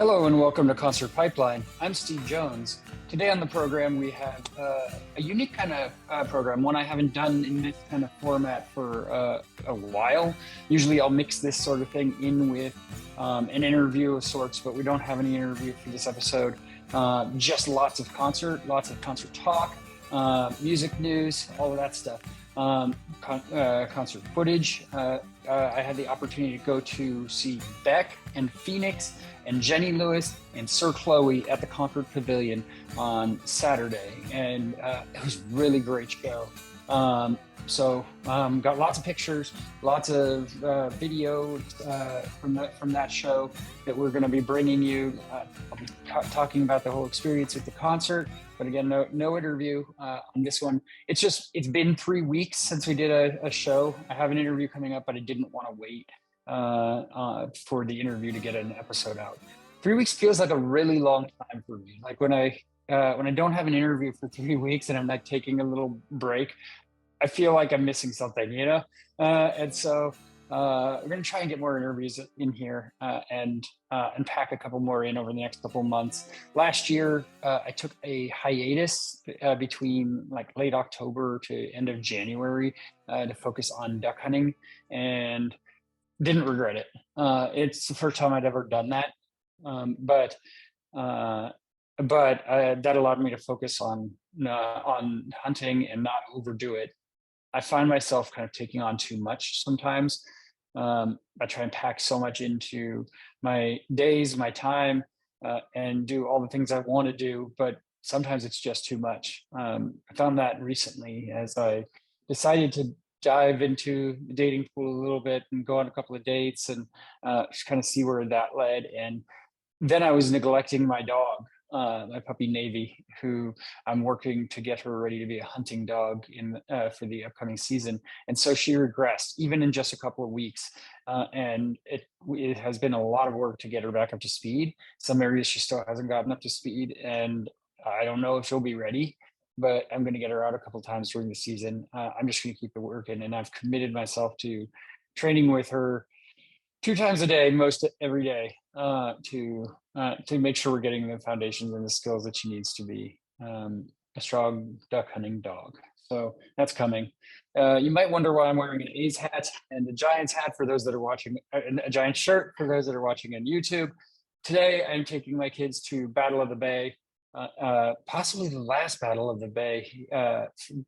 Hello and welcome to Concert Pipeline. I'm Steve Jones. Today on the program we have a unique kind of program, one I haven't done in this kind of format for a while. Usually I'll mix this sort of thing in with an interview of sorts, but we don't have any interview for this episode. Just lots of concert talk, music news, all of that stuff. Concert footage. I had the opportunity to go to see Beck and Phoenix and Jenny Lewis and Sir Chloe at the Concord Pavilion on Saturday, and it was a really great show. Got lots of pictures, lots of video from that show that we're going to be bringing you. I'll be talking about the whole experience with the concert, but again, no interview on this one. It's been 3 weeks since we did a show. I have an interview coming up, but I didn't want to wait for the interview to get an episode out. 3 weeks feels like a really long time for me. Like when I don't have an interview for 3 weeks and I'm like taking a little break, I feel like I'm missing something, you know? And so we're going to try and get more interviews in here and pack a couple more in over the next couple months. Last year, I took a hiatus between like late October to end of January to focus on duck hunting, and didn't regret it. It's the first time I'd ever done that. But that allowed me to focus on hunting and not overdo it. I find myself kind of taking on too much sometimes. I try and pack so much into my days, my time, and do all the things I want to do, but sometimes it's just too much. I found that recently as I decided to dive into the dating pool a little bit and go on a couple of dates and just kind of see where that led. And then I was neglecting my dog, my puppy Navy, who I'm working to get her ready to be a hunting dog for the upcoming season. And so she regressed even in just a couple of weeks. And it has been a lot of work to get her back up to speed. Some areas she still hasn't gotten up to speed, and I don't know if she'll be ready, but I'm going to get her out a couple of times during the season. I'm just going to keep it working, and I've committed myself to training with her 2 times a day, most every day, to make sure we're getting the foundations and the skills that she needs to be a strong duck hunting dog. So that's coming. You might wonder why I'm wearing an A's hat and a Giants hat for those that are watching, a Giants shirt for those that are watching on YouTube. Today, I'm taking my kids to Battle of the Bay, possibly the last Battle of the Bay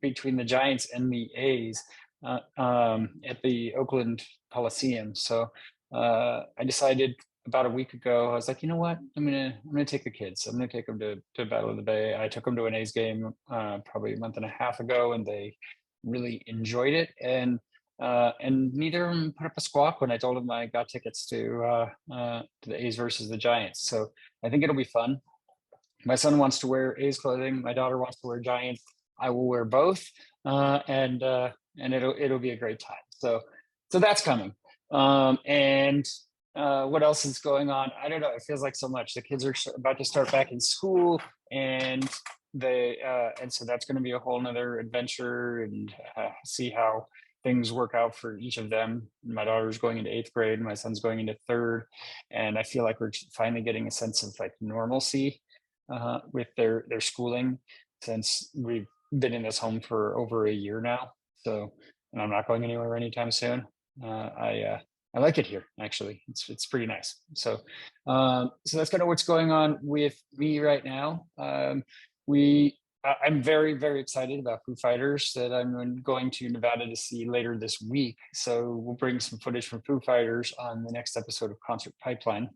between the Giants and the A's at the Oakland Coliseum. So I decided about a week ago, I was like, you know what? I'm gonna take the kids. I'm gonna take them to Battle of the Bay. I took them to an A's game probably a month and a half ago, and they really enjoyed it. And neither of them put up a squawk when I told them I got tickets to the A's versus the Giants. So I think it'll be fun. My son wants to wear A's clothing. My daughter wants to wear Giants. I will wear both, and it'll be a great time. So that's coming. What else is going on? I don't know. It feels like so much. The kids are about to start back in school, and so that's going to be a whole nother adventure, and see how things work out for each of them. My daughter's going into 8th grade, my son's going into 3rd, and I feel like we're finally getting a sense of like normalcy with their schooling, since we've been in this home for over a year now. So, and I'm not going anywhere anytime soon. I like it here, actually. It's pretty nice. So that's kind of what's going on with me right now. I'm very, very excited about Foo Fighters that I'm going to Nevada to see later this week. So we'll bring some footage from Foo Fighters on the next episode of Concert Pipeline.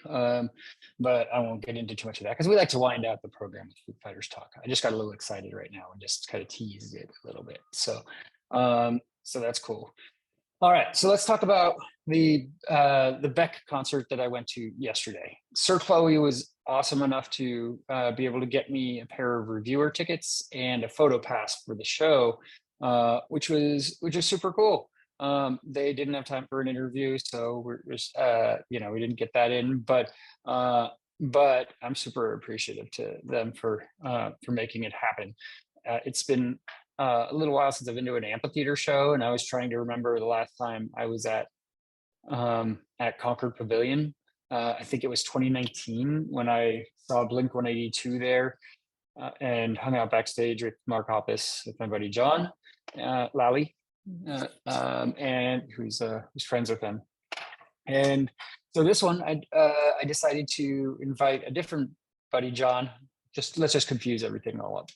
But I won't get into too much of that because we like to wind out the program with Foo Fighters talk. I just got a little excited right now and just kind of teased it a little bit. So that's cool. All right, so let's talk about the Beck concert that I went to yesterday. Sir Chloe was awesome enough to be able to get me a pair of reviewer tickets and a photo pass for the show, which was super cool. They didn't have time for an interview, so we didn't get that in, but I'm super appreciative to them for making it happen. It's been a little while since I've been to an amphitheater show, and I was trying to remember the last time I was at Concord Pavilion. I think it was 2019 when I saw Blink 182 there, and hung out backstage with Mark Hoppus, with my buddy John Lally, and who's friends with him. And so this one, I decided to invite a different buddy John. Let's just confuse everything all up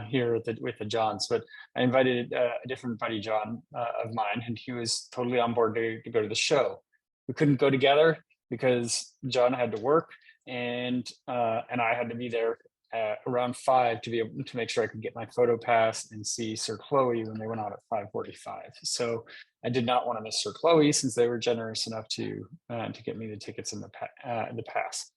here with the Johns. But I invited a different buddy John of mine, and he was totally on board to go to the show. We couldn't go together because John had to work, and I had to be there around 5 to be able to make sure I could get my photo pass and see Sir Chloe when they went out at 5:45. So I did not want to miss Sir Chloe, since they were generous enough to get me the tickets and the pass.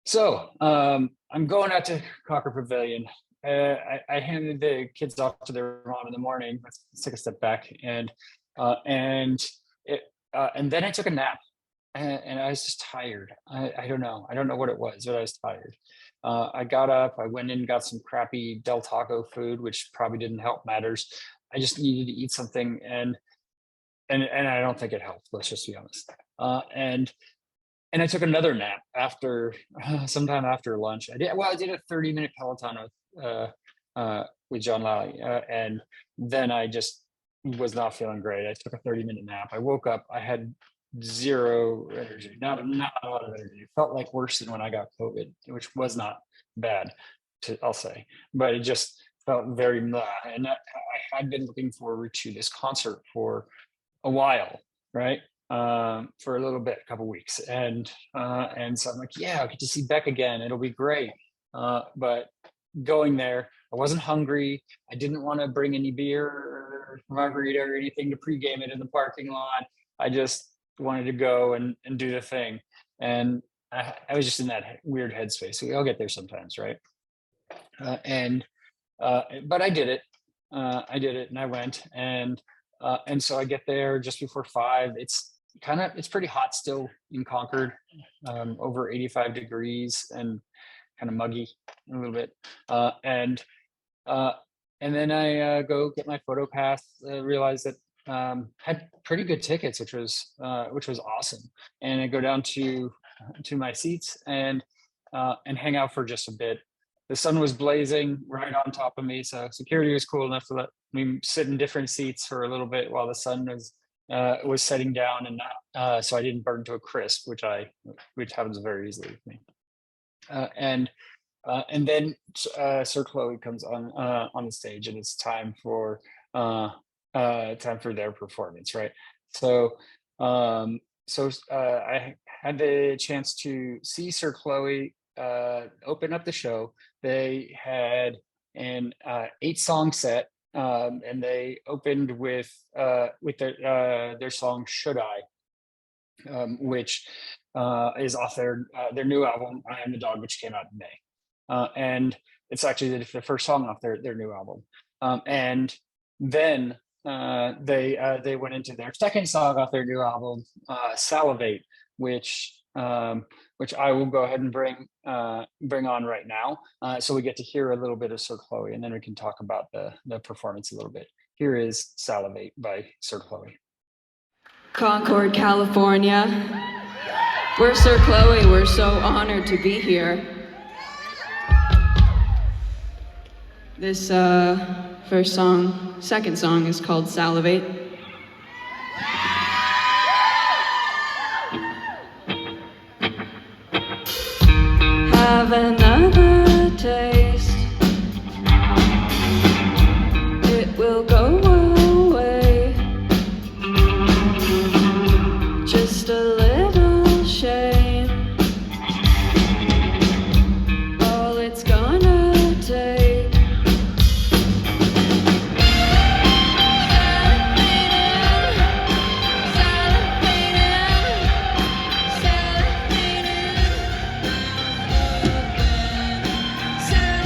So I'm going out to Concord Pavilion. I handed the kids off to their mom in the morning. Let's take a step back, and then I took a nap, and I was just tired. I don't know what it was, but I was tired. I got up, I went in and got some crappy Del Taco food, which probably didn't help matters. I just needed to eat something, and I don't think it helped. Let's just be honest. And I took another nap sometime after lunch. I did a 30-minute Peloton with John Lally, and then I just was not feeling great. I took a 30-minute nap. I woke up. I had zero energy, not a lot of energy. It felt like worse than when I got COVID, which was not bad, I'll say, but it just felt very blah. And I had been looking forward to this concert for a while, right? For a little bit, a couple weeks, and so I'm like, yeah, I'll get to see Beck again. It'll be great. But going there, I wasn't hungry. I didn't want to bring any beer or margarita or anything to pregame it in the parking lot. I just wanted to go and do the thing, and I was just in that weird headspace. We all get there sometimes, right? But I did it. And I went, and so I get there just before 5. It's pretty hot still in Concord, over 85 degrees and kind of muggy a little bit. And then I go get my photo pass. Realize that had pretty good tickets, which was awesome. And I go down to my seats and hang out for just a bit. The sun was blazing right on top of me, so security was cool enough to let me sit in different seats for a little bit while the sun was setting down, and not so I didn't burn to a crisp, which happens very easily with me. And then Sir Chloe comes on the stage, and it's time for their performance, right? So I had the chance to see Sir Chloe open up the show. They had an 8-song set, and they opened with their song "Should I," which is off their new album "I Am the Dog," which came out in May, and it's actually the first song off their new album. And then they went into their second song off their new album, "Salivate," which I will go ahead and bring on right now, so we get to hear a little bit of Sir Chloe, and then we can talk about the performance a little bit. Here is "Salivate" by Sir Chloe. Concord, California. We're Sir Chloe. We're so honored to be here. This second song is called "Salivate." Have another taste. It will go away. Just a little shame. All it's gonna take. Salivating.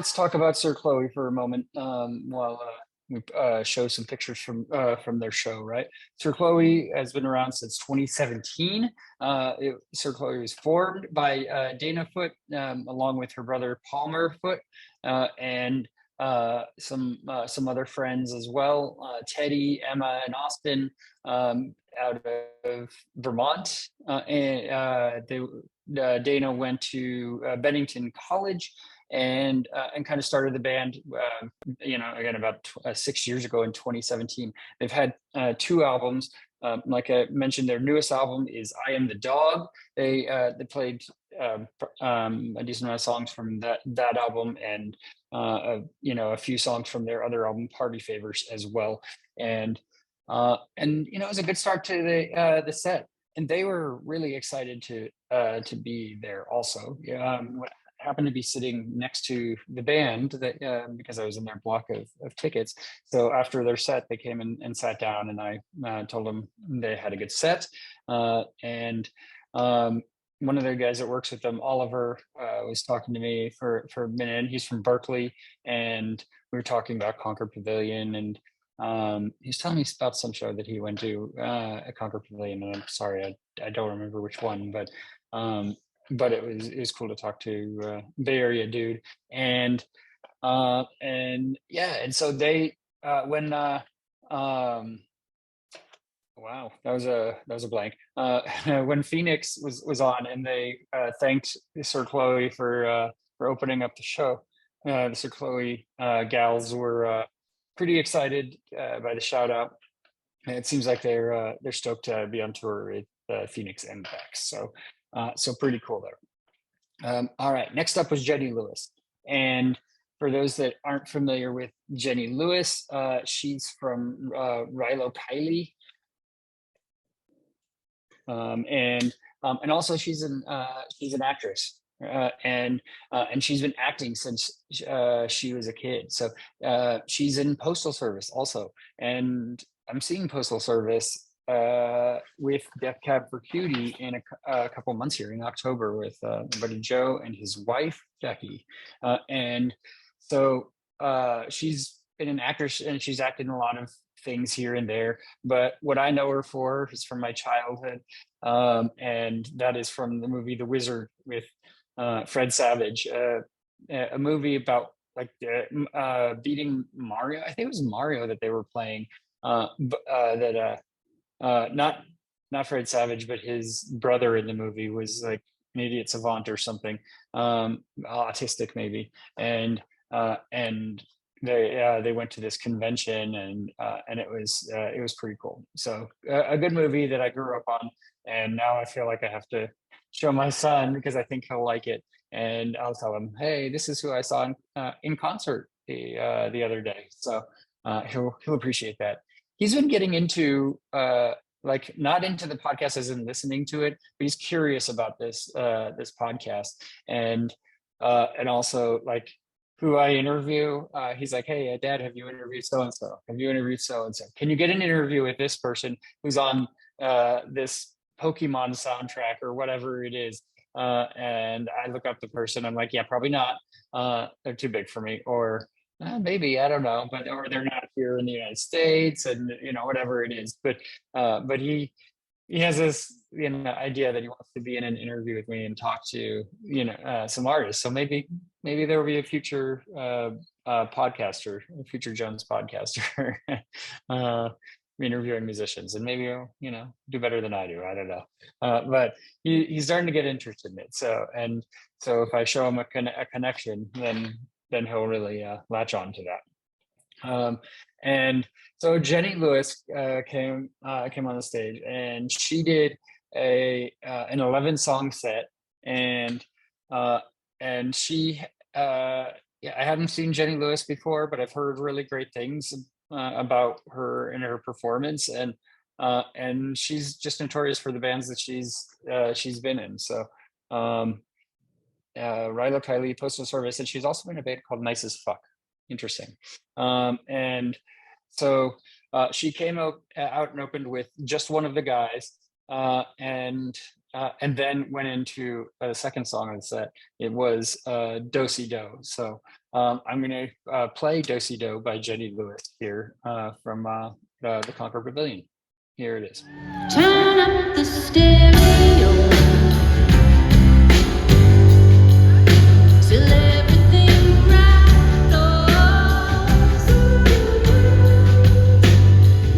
let's talk about Sir Chloe for a moment while we show some pictures from their show, right? Sir Chloe has been around since 2017. Sir Chloe was formed by Dana Foote along with her brother Palmer Foote and some other friends as well, Teddy, Emma, and Austin out of Vermont. Dana went to Bennington College and kind of started the band, again, about 6 years ago in 2017. They've had 2 albums. Like I mentioned, their newest album is I Am the Dog. They played a decent amount of songs from that album and a few songs from their other album, Party Favors, as well. And it was a good start to the set. And they were really excited to be there also. Happened to be sitting next to the band because I was in their block of tickets. So after their set, they came in and sat down, and I told them they had a good set. And one of the guys that works with them, Oliver, was talking to me for a minute. He's from Berkeley, and we were talking about Concord Pavilion, and he's telling me about some show that he went to at Concord Pavilion. And I'm sorry, I don't remember which one, but it was cool to talk to Bay Area dude. And so they wow, that was a blank. When Phoenix was on, and they thanked Sir Chloe for opening up the show, the Sir Chloe gals were pretty excited by the shout out. And it seems like they're stoked to be on tour with Phoenix and Beck. So pretty cool there. All right, next up was Jenny Lewis. And for those that aren't familiar with Jenny Lewis, she's from Rilo Kiley. And also she's an actress, and she's been acting since she was a kid. So she's in Postal Service also, and I'm seeing Postal Service with Death Cab for Cutie in a couple months here in October with my buddy Joe and his wife Becky, and so she's been an actress and she's acted in a lot of things here and there. But what I know her for is from my childhood, and that is from the movie The Wizard with Fred Savage, a movie about like beating Mario. I think it was Mario that they were playing. Not Fred Savage, but his brother in the movie was like an idiot savant or something, autistic maybe, and they went to this convention, and it was pretty cool. So a good movie that I grew up on, and now I feel like I have to show my son because I think he'll like it, and I'll tell him, hey, this is who I saw in concert the other day. So he'll appreciate that. He's been getting into like not into the podcast as in listening to it, but he's curious about this podcast, and also like who I interview. He's like, hey, Dad, have you interviewed so-and-so? Have you interviewed so-and-so? Can you get an interview with this person who's on this Pokemon soundtrack or whatever it is? And I look up the person. I'm like, yeah, probably not. They're too big for me. Or maybe, I don't know, or they're not here in the United States, and whatever it is. But he has this idea that he wants to be in an interview with me and talk to some artists. So maybe there will be a future podcaster, a future Jones podcaster, interviewing musicians, and maybe he'll do better than I do. I don't know, but he's starting to get interested in it. So if I show him a connection, then he'll really latch on to that. And so Jenny Lewis came on the stage, and she did an 11-song set, and she I hadn't seen Jenny Lewis before, but I've heard really great things about her and her performance, and she's just notorious for the bands that she's been in. So Rilo Kiley, Postal Service, and she's also in a band called Nice as Fuck. Interesting. And so she came out and opened with just one of the guys, and and then went into a second song on the set. It was Do-Si Do. So I'm going to play Do-Si Do by Jenny Lewis here from the Concord Pavilion. Here it is. Turn up the stereo till everything rattles.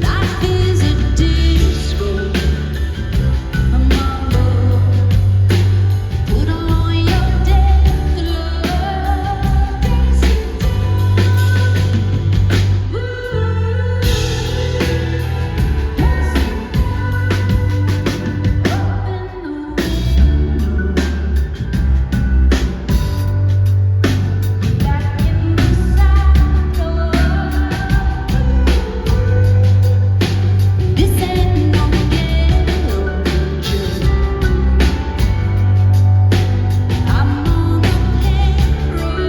Life is a disco, a mambo. Put on your death gloves. Back in the saddle. This ain't no ghetto picture. I'm on the payroll.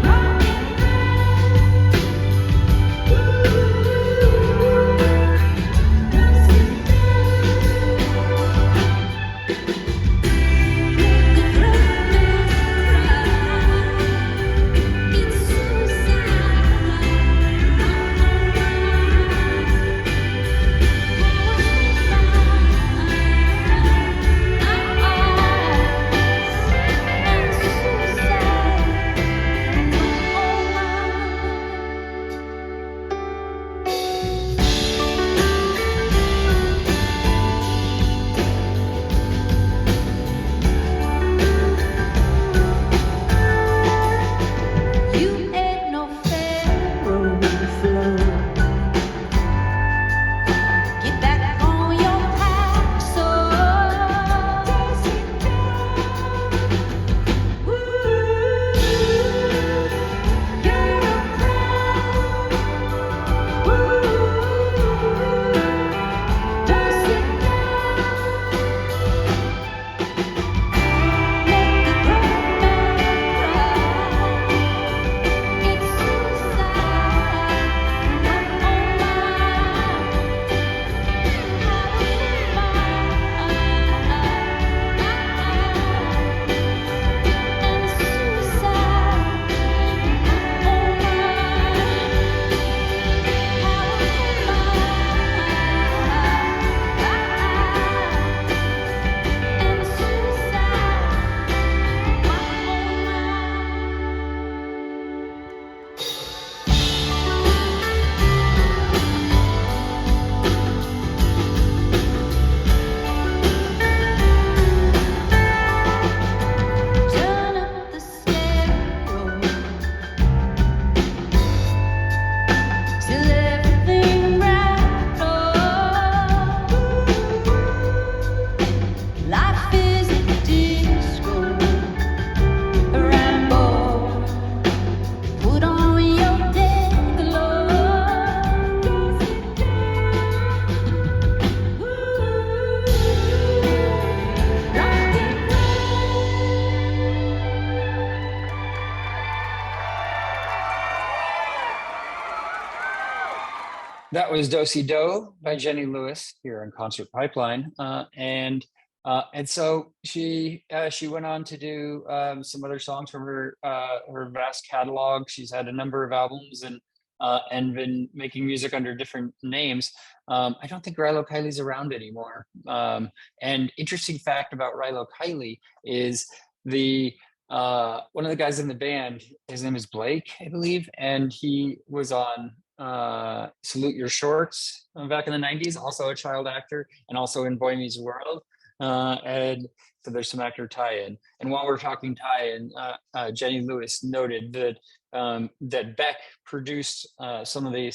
Rock It's You ain't no pharaoh flow. Get back on your paddle. You're a crown. Don't sit down. Let the grown man cry. It's suicide, not on mine. Turn up the stereo till everything rattles. Life is a disco, a ramble. Put on your death That was Do-Si Do by Jenny Lewis here on Concert Pipeline, and so she went on to do some other songs from her vast catalog. She's had a number of albums and been making music under different names. I don't think Rilo Kiley's around anymore. And interesting fact about Rilo Kiley is one of the guys in the band, his name is Blake, I believe, and he was on Salute Your Shorts back in the 90s, also a child actor, and also in Boy Meets World. And so there's some actor tie-in. And while we're talking tie-in, Jenny Lewis noted that Beck produced some of the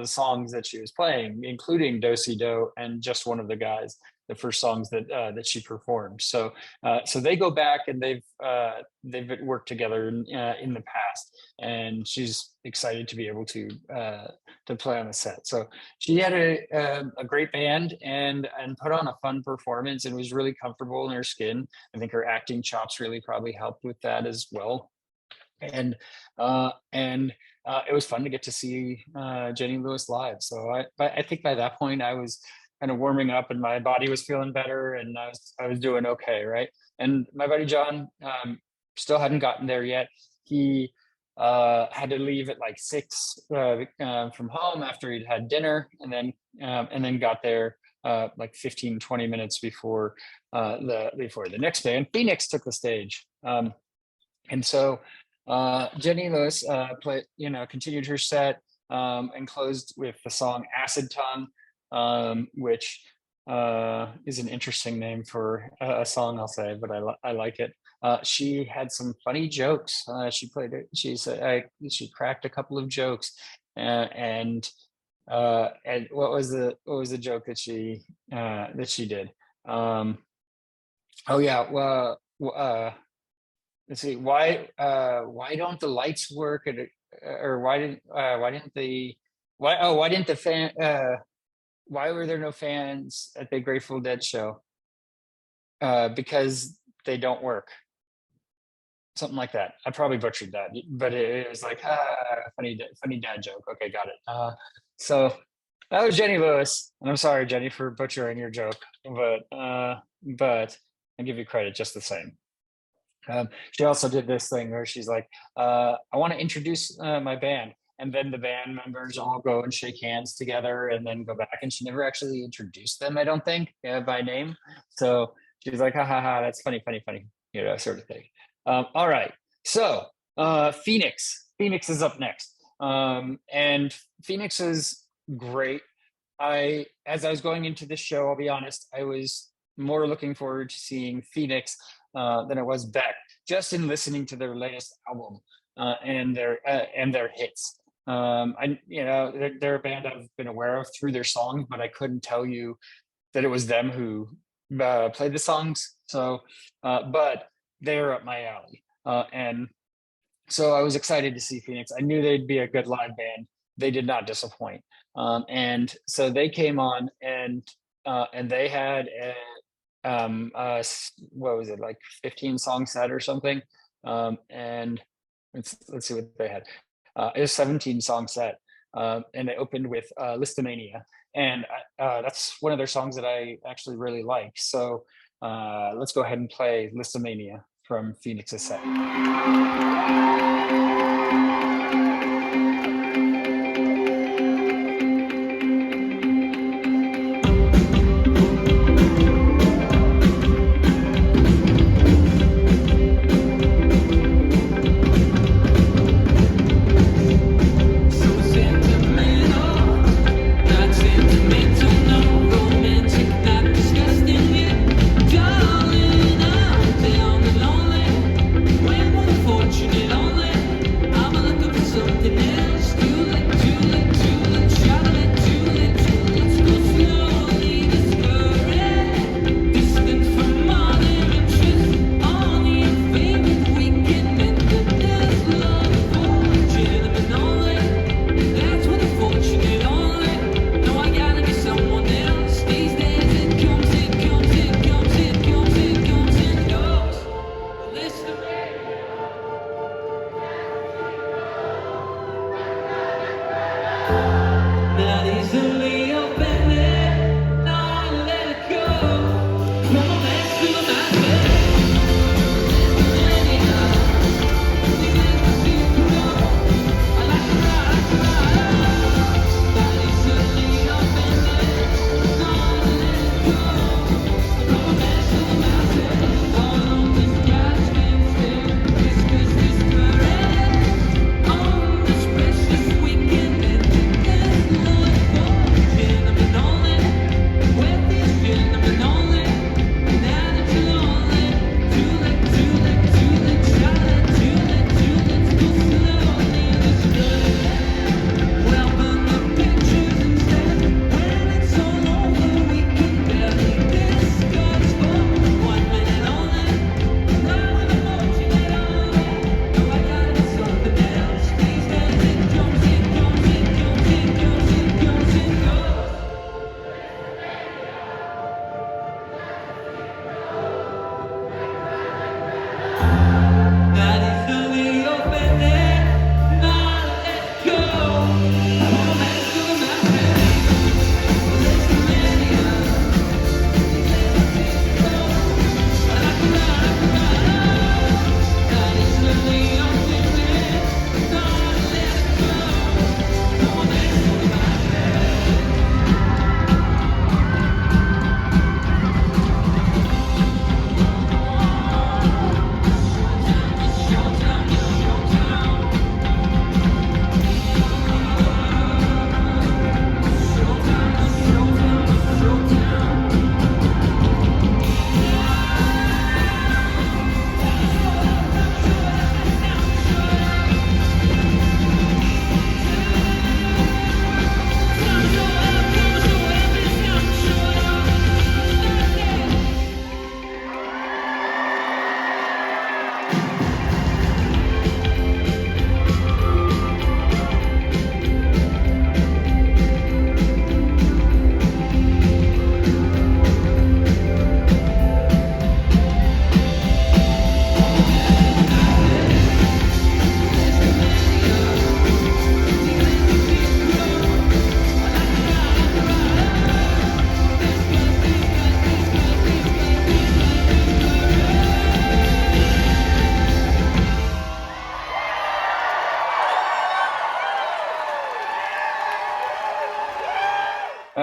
songs that she was playing, including Do-Si Do and Just One of the Guys, the first songs that she performed. So they go back and they've worked together in the past, and she's excited to be able to play on the set. So she had a great band and put on a fun performance and was really comfortable in her skin. I think her acting chops really probably helped with that as well. and it was fun to get to see Jenny Lewis live. So I think by that point I was kind of warming up, and my body was feeling better, and I was doing okay, right? And my buddy John still hadn't gotten there yet. He had to leave at like 6 from home after he'd had dinner, and then got there like 15-20 minutes before the next day, and Phoenix took the stage. And so Jenny Lewis continued her set and closed with the song Acid Tongue, which is an interesting name for a song, I'll say, but I like it. She had some funny jokes. She cracked a couple of jokes, and what was the joke that she did? Oh yeah, well, let's see. Why don't the lights work why were there no fans at the Grateful Dead show? Because they don't work. Something like that. I probably butchered that, but it was like funny dad joke. Okay, got it. So that was Jenny Lewis, and I'm sorry, Jenny, for butchering your joke, but I give you credit just the same. She also did this thing where she's like, I want to introduce my band. And then the band members all go and shake hands together and then go back. And she never actually introduced them, I don't think, by name. So she's like, ha ha ha, that's funny, sort of thing. All right. So Phoenix is up next. And Phoenix is great. As I was going into this show, I'll be honest, I was more looking forward to seeing Phoenix than it was Beck, just in listening to their latest album and their hits. They're a band I've been aware of through their songs, but I couldn't tell you that it was them who played the songs. So, but they're up my alley, and so I was excited to see Phoenix. I knew they'd be a good live band. They did not disappoint, and so they came on, and they had what was it, like 15 song set or something, and let's see what they had. It was 17 song set, and they opened with Listomania, and that's one of their songs that I actually really like. So let's go ahead and play Listomania from Phoenix's set. Fortunate only, I'm looking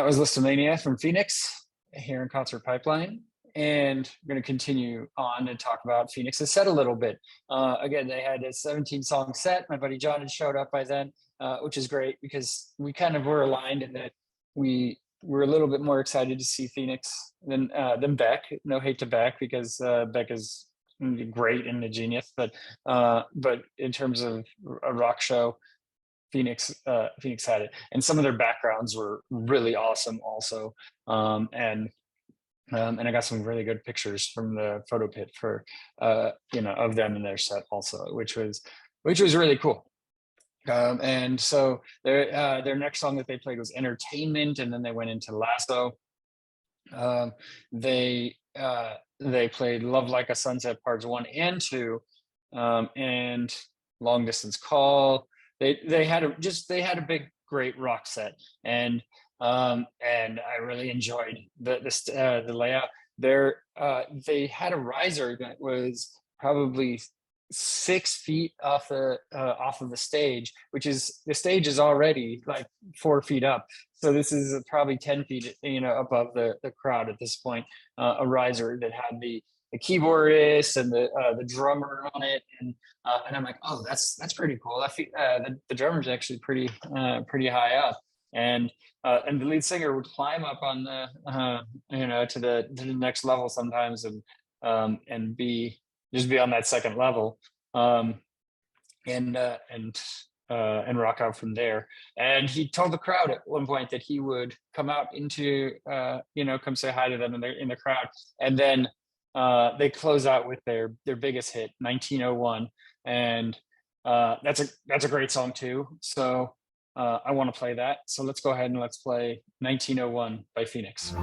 That was Listomania from Phoenix here in Concert Pipeline. And I'm going to continue on and talk about Phoenix's set a little bit. Again, they had a 17-song set. My buddy John had showed up by then, which is great because we kind of were aligned in that we were a little bit more excited to see Phoenix than Beck. No hate to Beck because Beck is great and a genius, but in terms of a rock show, Phoenix had it, and some of their backgrounds were really awesome also. And I got some really good pictures from the photo pit for of them in their set also, which was really cool. And so their next song that they played was Entertainment, and then they went into Lasso. They played Love Like a Sunset Parts 1 and 2, and Long Distance Call. They had a big, great rock set, and I really enjoyed the layout. They had a riser that was probably 6 feet off of the stage, which is, the stage is already like 4 feet up. So this is probably 10 feet, above the crowd at this point. A riser that had the keyboardist and the drummer on it, and I'm like, oh, that's pretty cool. I feel the drummer's actually pretty high up, and the lead singer would climb up on the to the next level sometimes, and be on that second level, and rock out from there. And he told the crowd at one point that he would come out into come say hi to them in the crowd, and then they close out with their biggest hit, 1901, and that's a great song too. So I want to play that. So let's go ahead and let's play 1901 by Phoenix.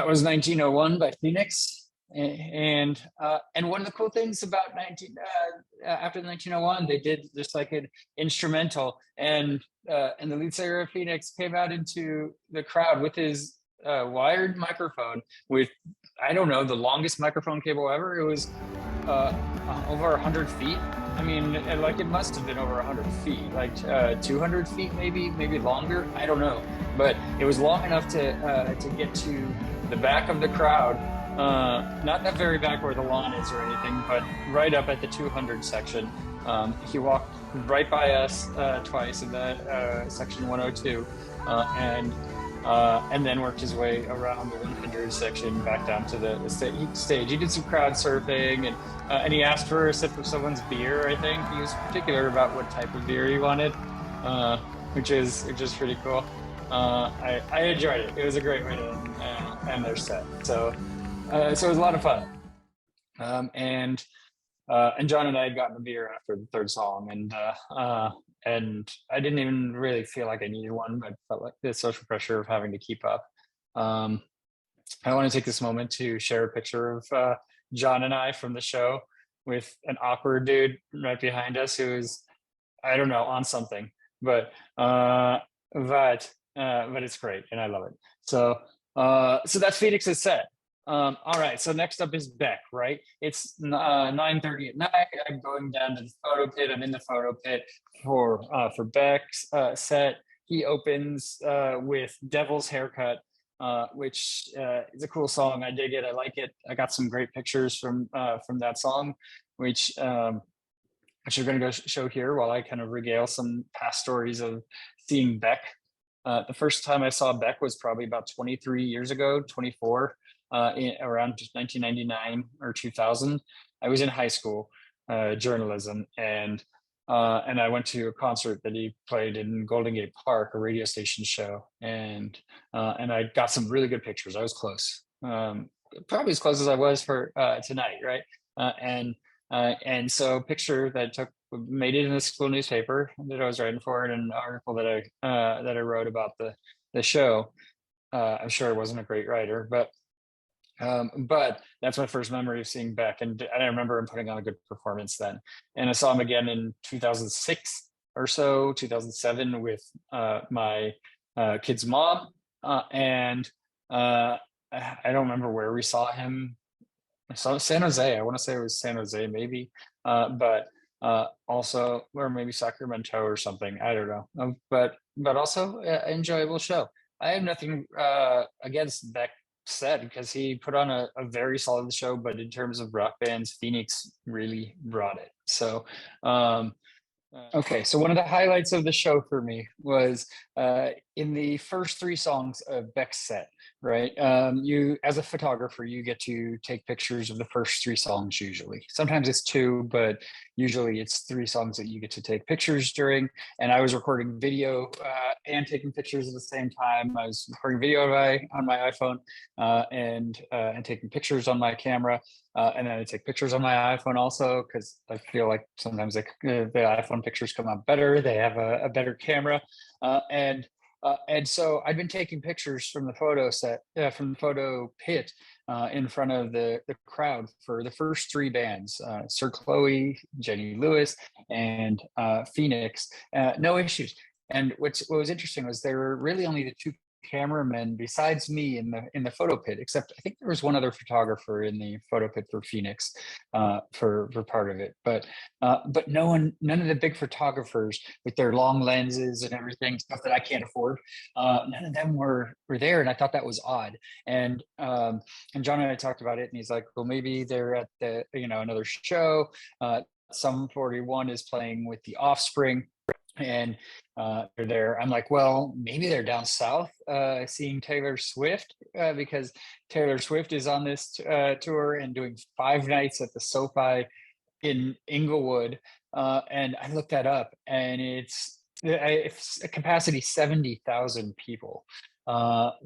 was 1901 by Phoenix. And one of the cool things about after the 1901, they did just like an instrumental, and the lead singer of Phoenix came out into the crowd with his wired microphone with, I don't know, the longest microphone cable ever. It was over 100 feet. I mean, like, it must have been over 100 feet, like 200 feet, maybe longer. I don't know, but it was long enough to get to the back of the crowd. Not the very back where the lawn is or anything, but right up at the 200 section. He walked right by us twice in that section 102, and then worked his way around the 100 section back down to the stage. He did some crowd surfing, and he asked for a sip of someone's beer. I think he was particular about what type of beer he wanted, which is pretty cool. I enjoyed it. It was a great way to end their set. So it was a lot of fun. And John and I had gotten a beer after the third song, and I didn't even really feel like I needed one, but felt like the social pressure of having to keep up. I want to take this moment to share a picture of John and I from the show with an awkward dude right behind us who is, I don't know, on something, but it's great and I love it. So that's Phoenix's set. All right, so next up is Beck, right? It's 9:30 at night. I'm going down to the photo pit. I'm in the photo pit for Beck's set. He opens with Devil's Haircut, which is a cool song. I dig it. I like it. I got some great pictures from that song, which we're going to go show here while I kind of regale some past stories of seeing Beck. The first time I saw Beck was probably about 23 years ago, 24. Around 1999 or 2000. I was in high school, journalism, and I went to a concert that he played in Golden Gate Park, a radio station show, and I got some really good pictures. I was close, probably as close as I was for tonight, right? And so, picture that took made it in the school newspaper that I was writing for, and an article that I wrote about the show. I'm sure I wasn't a great writer, but that's my first memory of seeing Beck, and I remember him putting on a good performance then. And I saw him again in 2006 or so, 2007 with my kid's mom, and I don't remember where we saw him. I saw San Jose. I want to say it was San Jose, maybe, but also, or maybe Sacramento or something. I don't know, but also enjoyable show. I have nothing against Beck said, because he put on a very solid show, but in terms of rock bands, Phoenix really brought it. So okay, so one of the highlights of the show for me was in the first three songs of Beck's set, right? You, as a photographer, you get to take pictures of the first three songs usually. Sometimes it's two, but usually it's three songs that you get to take pictures during. And I was recording video and taking pictures at the same time. I was recording video on my iPhone and taking pictures on my camera. And then I take pictures on my iPhone also, because I feel like sometimes the iPhone pictures come out better. They have a better camera. And so I've been taking pictures from the photo pit in front of the crowd for the first three bands, Sir Chloe, Jenny Lewis, and Phoenix. No issues. And what was interesting was there were really only the two cameramen besides me in the photo pit, except I think there was one other photographer in the photo pit for Phoenix for part of it, but none of the big photographers with their long lenses and everything, stuff that I can't afford, none of them were there, and I thought that was odd. And John and I talked about it, and he's like, well, maybe they're at the another show. Sum 41 is playing with The Offspring, and they're there. I'm like, well, maybe they're down south seeing Taylor Swift, because Taylor Swift is on this tour and doing 5 nights at the SoFi in Inglewood. And I looked that up, and it's a capacity 70,000 people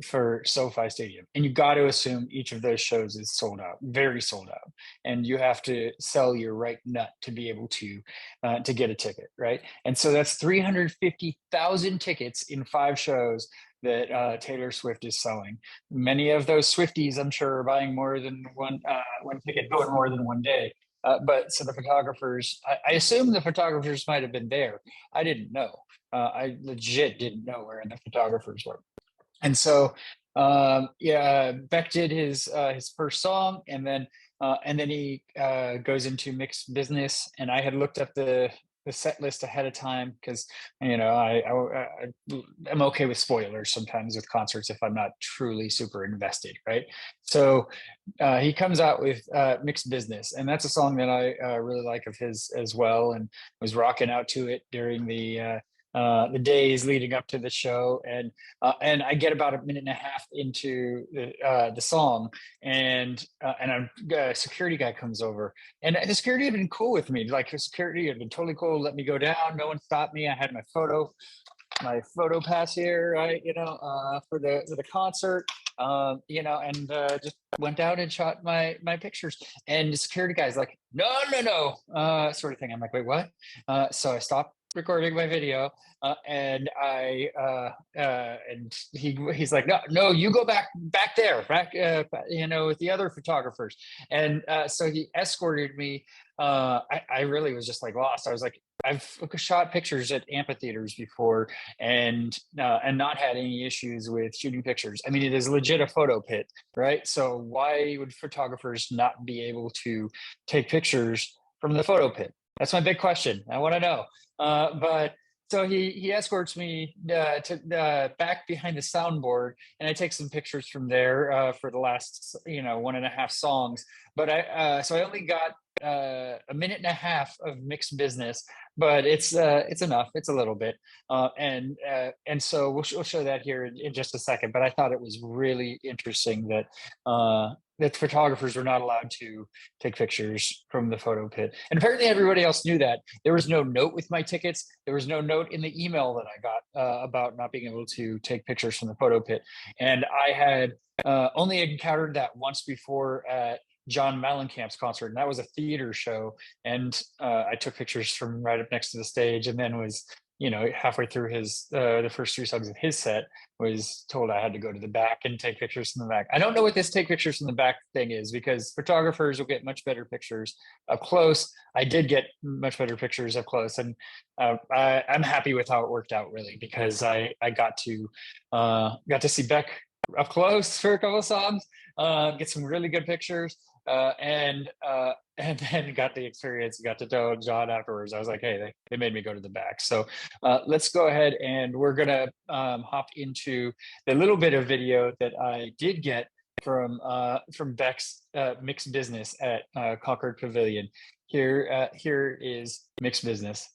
for SoFi Stadium. And you got to assume each of those shows is sold out, very sold out. And you have to sell your right nut to be able to get a ticket, right? And so that's 350,000 tickets in 5 shows that Taylor Swift is selling. Many of those Swifties, I'm sure, are buying more than one ticket, going more than one day. But so the photographers, I assume the photographers might have been there. I didn't know. I legit didn't know where the photographers were. And so, yeah, Beck did his first song, and then he goes into Mixed Business. And I had looked up the set list ahead of time because I'm okay with spoilers sometimes with concerts if I'm not truly super invested, right? So he comes out with Mixed Business, and that's a song that I really like of his as well, and was rocking out to it during the days leading up to the show. And I get about a minute and a half into the song, and a security guy comes over, and the security had been cool with me. Like the security had been totally cool, let me go down. No one stopped me. I had my photo pass here, right? For the concert, just went down and shot my pictures. And the security guy's like, no, sort of thing. I'm like, wait, what? So I stopped recording my video, and he's like, no, you go back there, with the other photographers. And so he escorted me. I really was just like lost. I was like, I've shot pictures at amphitheaters before, and not had any issues with shooting pictures. I mean, it is legit a photo pit, right? So why would photographers not be able to take pictures from the photo pit? That's my big question. I want to know. But so he escorts me to back behind the soundboard, and I take some pictures from there for the last 1.5 songs. But I only got a minute and a half of Mixed Business, but it's enough. It's a little bit, and so we'll show that here in just a second. But I thought it was really interesting that photographers were not allowed to take pictures from the photo pit, and apparently everybody else knew that. There was no note with my tickets. There was no note in the email that I got about not being able to take pictures from the photo pit, and I had only encountered that once before at John Mellencamp's concert, and that was a theater show. And I took pictures from right up next to the stage, and then was halfway through his the first 3 songs of his set, was told I had to go to the back and take pictures from the back. I don't know what this take pictures from the back thing is, because photographers will get much better pictures up close. I did get much better pictures up close, and I'm happy with how it worked out, really, because I got to see Beck up close for a couple of songs, get some really good pictures, and then got the experience, got to tell John afterwards. I was like, hey, they made me go to the back. So let's go ahead, and we're gonna hop into the little bit of video that I did get from Beck's Mixed Business at Concord Pavilion. Here is Mixed Business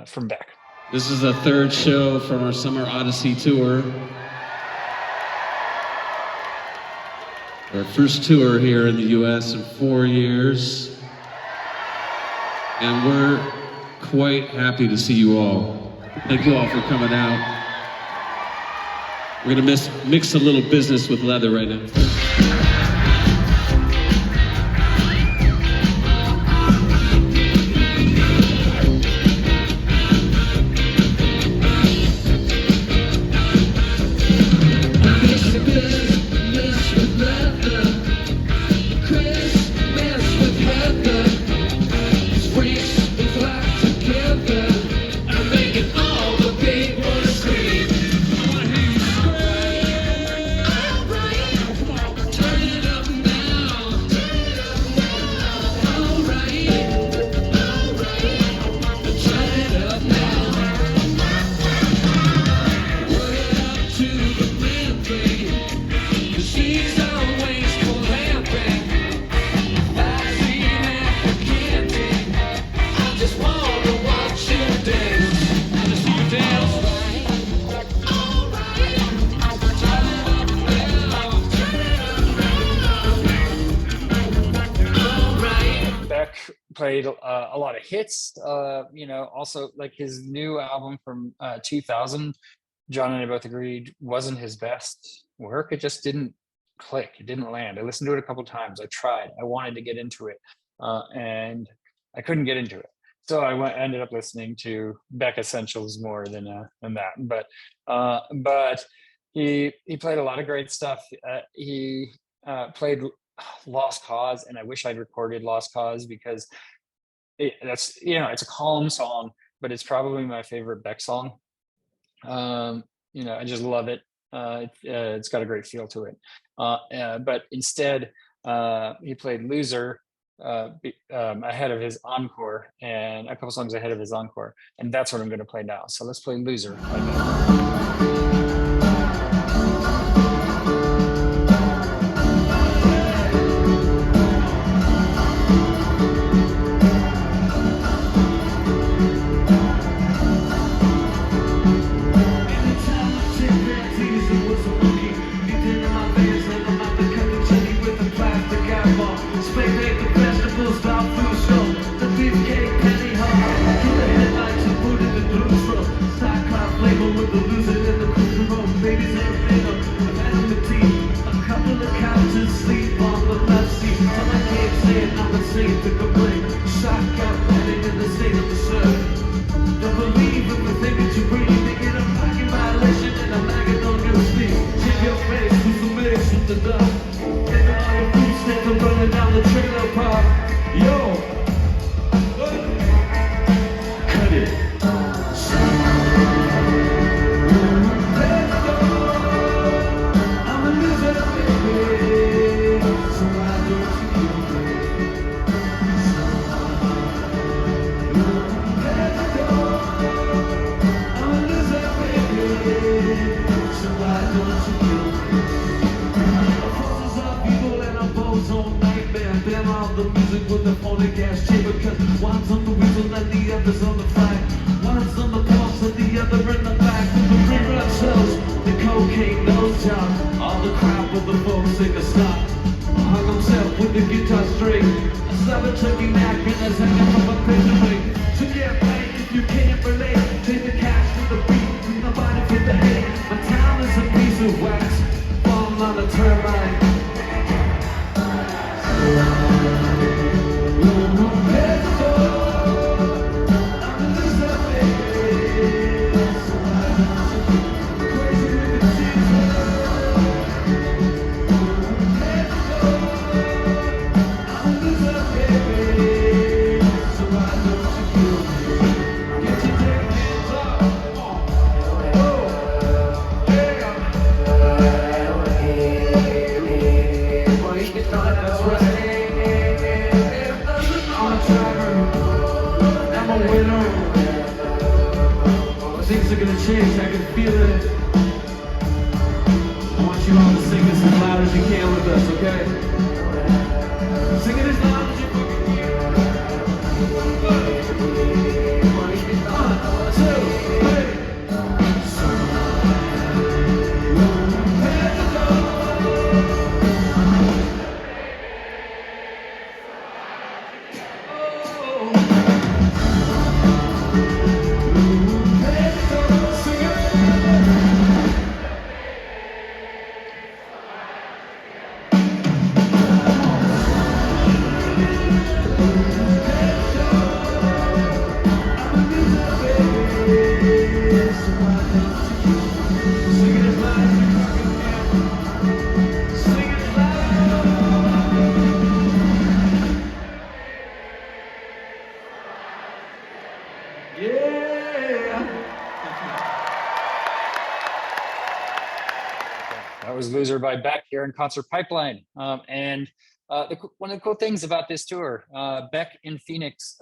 from Beck. This is the 3rd show from our Summer Odyssey tour. Our first tour here in the U.S. in 4 years. And we're quite happy to see you all. Thank you all for coming out. We're gonna mix a little business with leather right now. Played a lot of hits, also like his new album from 2000. John and I both agreed wasn't his best work. It just didn't click. It didn't land. I listened to it a couple times. I tried. I wanted to get into it, and I couldn't get into it. So I ended up listening to Beck Essentials more than that. But He played a lot of great stuff. He played Lost Cause, and I wish I'd recorded Lost Cause because that's it's a calm song, but it's probably my favorite Beck song. I just love it. It's got a great feel to it. But instead, he played Loser ahead of his encore, and a couple songs ahead of his encore, and that's what I'm going to play now. So let's play Loser by Beck. That was Loser by Beck here in Concert Pipeline. One of the cool things about this tour, Beck and Phoenix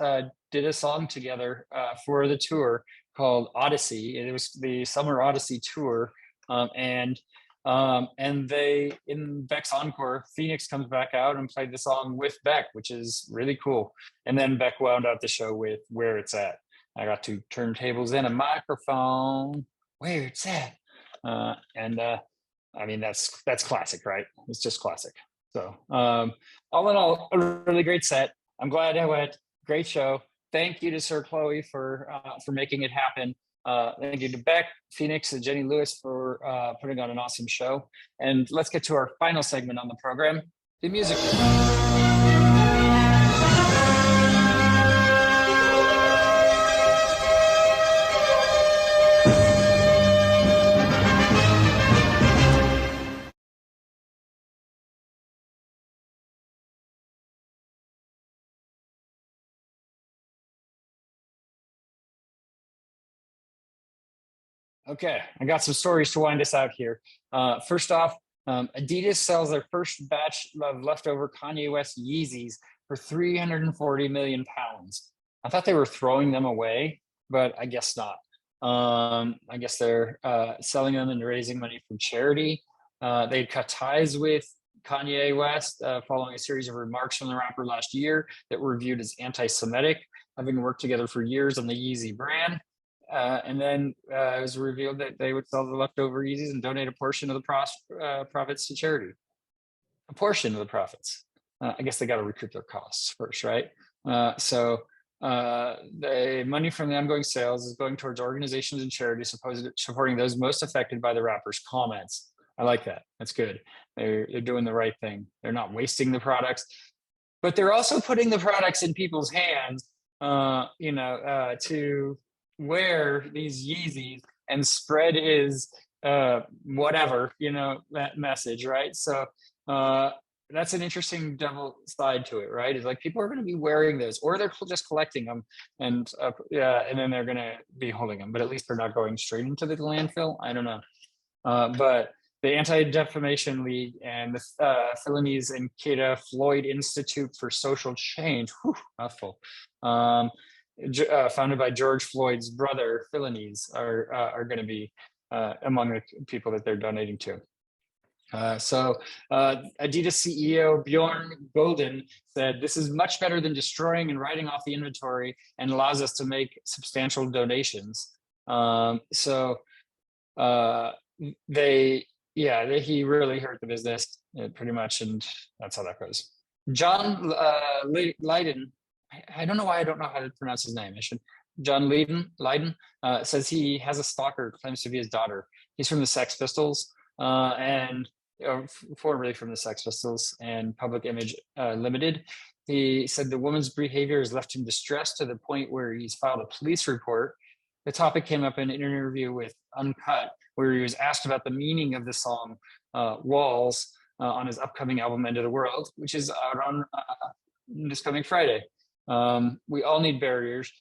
did a song together for the tour called Odyssey. It was the Summer Odyssey tour. And they, in Beck's encore, Phoenix comes back out and played the song with Beck, which is really cool. And then Beck wound out the show with Where It's At. I got two turntables and a microphone. Where it's at. I mean, that's classic, right? It's just classic. So all in all, a really great set. I'm glad I went. Great show. Thank you to Sir Chloe for making it happen. Thank you to Beck, Phoenix, and Jenny Lewis for putting on an awesome show. And let's get to our final segment on the program, the music. Okay, I got some stories to wind us out here. First off, Adidas sells their first batch of leftover Kanye West Yeezys for 340 million pounds. I thought they were throwing them away, but I guess not. I guess they're selling them and raising money for charity. They'd cut ties with Kanye West following a series of remarks from the rapper last year that were viewed as anti-Semitic, having worked together for years on the Yeezy brand. And then it was revealed that they would sell the leftover Yeezys and donate a portion of the profits to charity. A portion of the profits. I guess they got to recoup their costs first, right? So the money from the ongoing sales is going towards organizations and charities supporting those most affected by the rapper's comments. I like that. That's good. They're doing the right thing. They're not wasting the products, but they're also putting the products in people's hands, to wear these Yeezys and spread his whatever, that message, right? So that's an interesting double side to it, right? It's like people are going to be wearing those, or they're just collecting them, and then they're going to be holding them. But at least they're not going straight into the landfill. I don't know, but the Anti-Defamation League and the Philanese and Kata Floyd Institute for Social Change, mouthful, founded by George Floyd's brother, Philanese, are going to be among the people that they're donating to. So Adidas CEO Bjorn Golden said, "This is much better than destroying and writing off the inventory and allows us to make substantial donations." He really hurt the business pretty much, and that's how that goes. John Lydon, I don't know why I don't know how to pronounce his name. John Lydon says he has a stalker, claims to be his daughter. He's from the Sex Pistols and formerly from the Sex Pistols and Public Image Limited. He said the woman's behavior has left him distressed to the point where he's filed a police report. The topic came up in an interview with Uncut, where he was asked about the meaning of the song Walls on his upcoming album End of the World, which is out on this coming Friday. We all need barriers.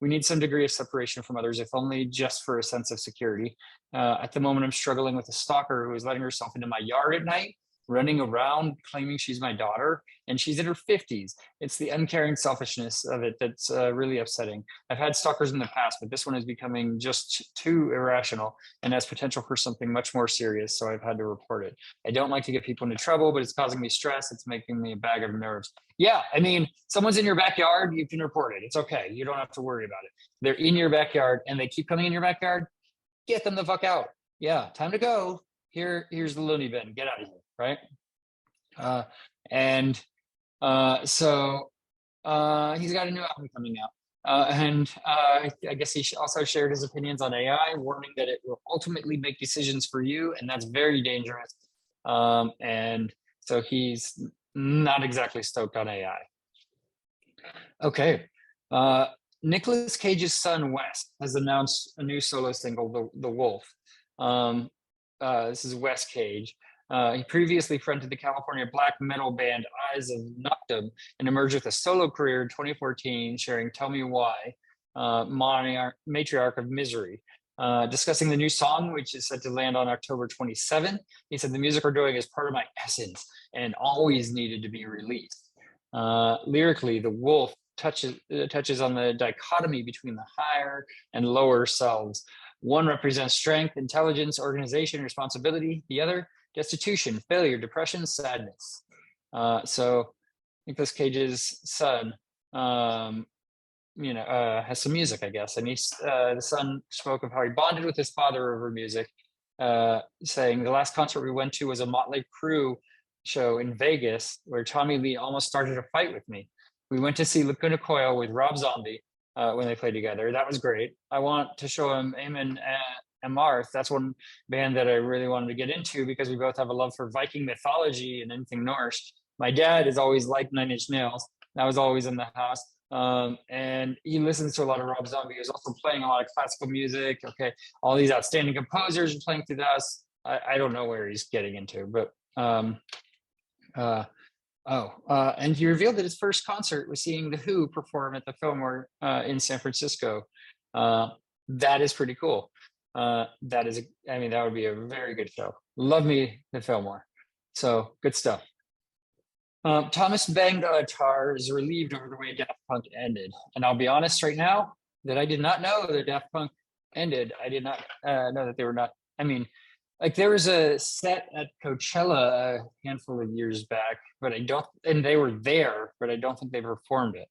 We need some degree of separation from others, if only just for a sense of security. At the moment, I'm struggling with a stalker who is letting herself into my yard at night, running around claiming she's my daughter, and she's in her 50s. It's the uncaring selfishness of it that's really upsetting. I've had stalkers in the past, but this one is becoming just too irrational and has potential for something much more serious, so I've had to report it. I don't like to get people into trouble, but it's causing me stress. It's making me a bag of nerves. Yeah, I mean, someone's in your backyard, you can report it. It's okay. You don't have to worry about it. They're in your backyard and they keep coming in your backyard. Get them the fuck out. Yeah, time to go. Here's the loony bin. Get out of here. Right. So he's got a new album coming out. I guess he also shared his opinions on AI, warning that it will ultimately make decisions for you, and that's very dangerous. And so he's not exactly stoked on AI. Okay. Nicolas Cage's son, Wes, has announced a new solo single, The Wolf. This is Wes Cage. He previously fronted the California black metal band Eyes of Noctum and emerged with a solo career in 2014, sharing Tell Me Why, Matriarch of Misery. Discussing the new song, which is set to land on October 27. He said, the music we're doing is part of my essence and always needed to be released. Lyrically, The Wolf touches on the dichotomy between the higher and lower selves. One represents strength, intelligence, organization, responsibility. The other, destitution, failure, depression, sadness. So Nicolas Cage's son, has some music, I guess. And the son spoke of how he bonded with his father over music, saying the last concert we went to was a Motley Crue show in Vegas where Tommy Lee almost started a fight with me. We went to see Lacuna Coil with Rob Zombie when they played together. That was great. I want to show him Eamon and Marth. That's one band that I really wanted to get into because we both have a love for Viking mythology and anything Norse. My dad has always liked Nine Inch Nails. That was always in the house. And he listens to a lot of Rob Zombie. He was also playing a lot of classical music. Okay, all these outstanding composers are playing through the house. I don't know where he's getting into, but and he revealed that his first concert was seeing The Who perform at the Fillmore in San Francisco. That is pretty cool. that is, I mean, that would be a very good show. Love me the Fillmore. So good stuff. Thomas banged on guitar is relieved over the way Daft Punk ended. And I'll be honest right now that I did not know that Daft Punk ended. I did not know that they were not, I mean, like there was a set at Coachella a handful of years back, but and they were there, but I don't think they performed it.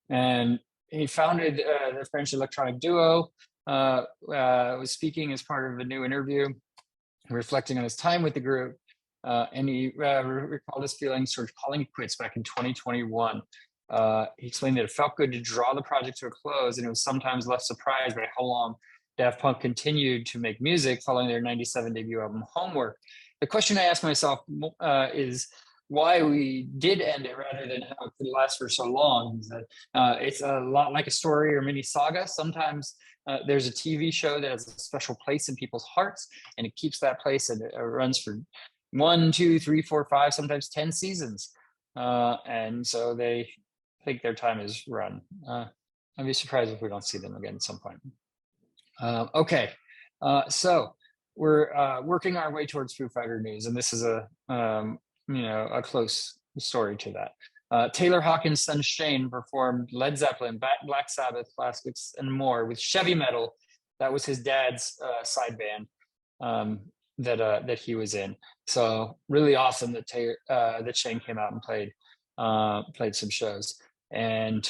And he founded the French electronic duo, was speaking as part of a new interview, reflecting on his time with the group. And he recalled his feelings towards calling it quits back in 2021. He explained that it felt good to draw the project to a close, and it was sometimes left surprised by how long Daft Punk continued to make music following their 97 debut album, Homework. The question I ask myself is why we did end it rather than how it could last for so long. Is that it's a lot like a story or mini saga. Sometimes there's a TV show that has a special place in people's hearts, and it keeps that place, and it runs for 1, 2, 3, 4, 5, sometimes 10 seasons. And so they think their time is run. I'd be surprised if we don't see them again at some point. Okay, so we're working our way towards Foo Fighter news, and this is a a close story to that. Taylor Hawkins' son Shane performed Led Zeppelin, Black Sabbath classics, and more with Chevy Metal. That was his dad's side band that he was in. So really awesome that Shane came out and played some shows. And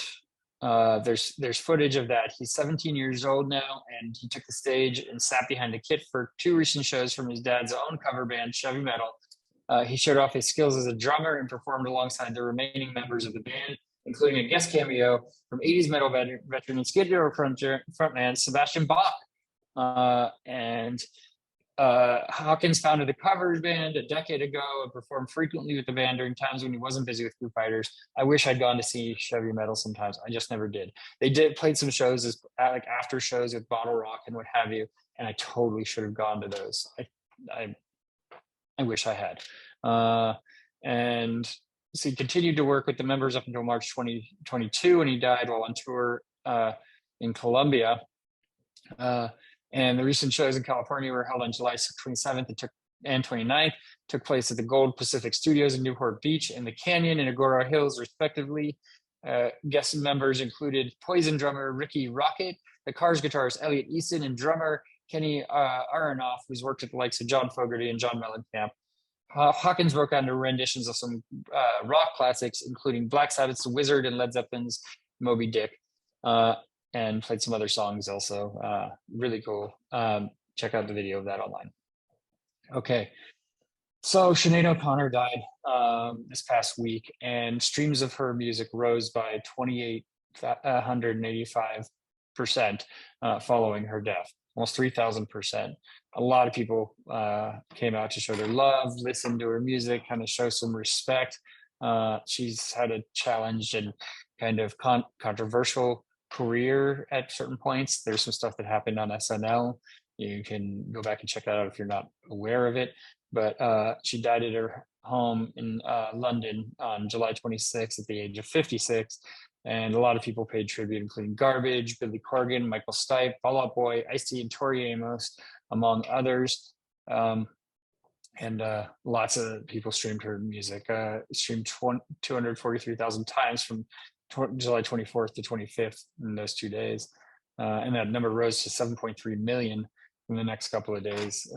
there's footage of that. He's 17 years old now, and he took the stage and sat behind the kit for 2 recent shows from his dad's own cover band, Chevy Metal. He showed off his skills as a drummer and performed alongside the remaining members of the band, including a guest cameo from 80s metal veteran and Skid Row frontman Sebastian Bach. Hawkins founded the covers band a decade ago and performed frequently with the band during times when he wasn't busy with Foo Fighters. I wish I'd gone to see Chevy Metal sometimes. I just never did. They played some shows like after shows with Bottle Rock and what have you, and I totally should have gone to those. I wish I had. And so he continued to work with the members up until March 2022, when he died while on tour in Colombia. And the recent shows in California were held on July 27th and 29th, took place at the Gold Pacific Studios in Newport Beach and the Canyon in Agora Hills, respectively. Guest members included Poison drummer Ricky Rocket, the Cars guitarist Elliot Easton, and drummer Kenny Aronoff, who's worked with the likes of John Fogerty and John Mellencamp. Hawkins broke out into renditions of some rock classics, including Black Sabbath's The Wizard and Led Zeppelin's Moby Dick. And played some other songs also. Really cool. Check out the video of that online. Okay, so Sinead O'Connor died this past week, and streams of her music rose by 2,885% following her death, almost 3,000%. A lot of people came out to show their love, listen to her music, kind of show some respect. She's had a challenged and kind of controversial career at certain points. There's some stuff that happened on SNL. You can go back and check that out if you're not aware of it. But she died at her home in London on July 26th at the age of 56. And a lot of people paid tribute, including Garbage, Billy Corgan, Michael Stipe, Fall Out Boy, Ice-T, and Tori Amos, among others. And lots of people streamed her music, streamed 243,000 times from July 24th to 25th in those 2 days. And that number rose to 7.3 million in the next couple of days.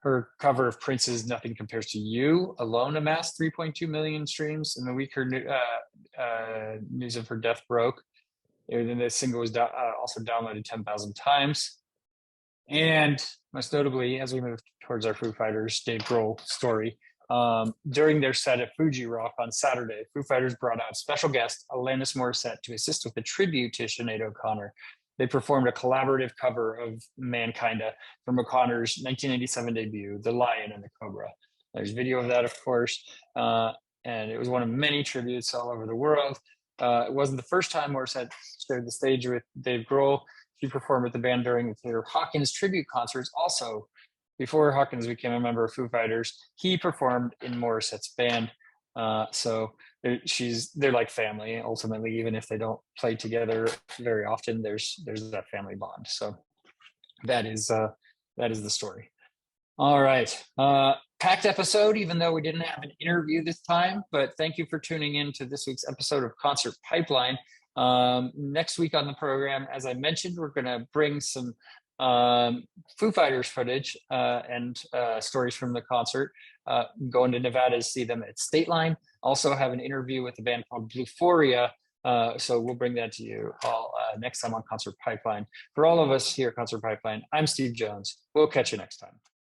Her cover of Prince's Nothing Compares to You alone amassed 3.2 million streams. In the week her news of her death broke, and the single was also downloaded 10,000 times. And most notably, as we move towards our Foo Fighters Dave Grohl story, during their set at Fuji Rock on Saturday, Foo Fighters brought out special guest Alanis Morissette to assist with a tribute to Sinead O'Connor. They performed a collaborative cover of Mankinda from O'Connor's 1987 debut, The Lion and the Cobra. There's video of that, of course, and it was one of many tributes all over the world. It wasn't the first time Morissette shared the stage with Dave Grohl. She performed with the band during the Taylor Hawkins tribute concerts also. Before Hawkins became a member of Foo Fighters, he performed in Morissette's band. So they're like family ultimately, even if they don't play together very often. There's that family bond. So that is the story. All right. Packed episode, even though we didn't have an interview this time, but thank you for tuning in to this week's episode of Concert Pipeline. Next week on the program, as I mentioned, we're going to bring some Foo Fighters footage and stories from the concert. Going to Nevada to see them at State Line. Also have an interview with a band called Bluephoria. So we'll bring that to you all next time on Concert Pipeline. For all of us here at Concert Pipeline, I'm Steve Jones. We'll catch you next time.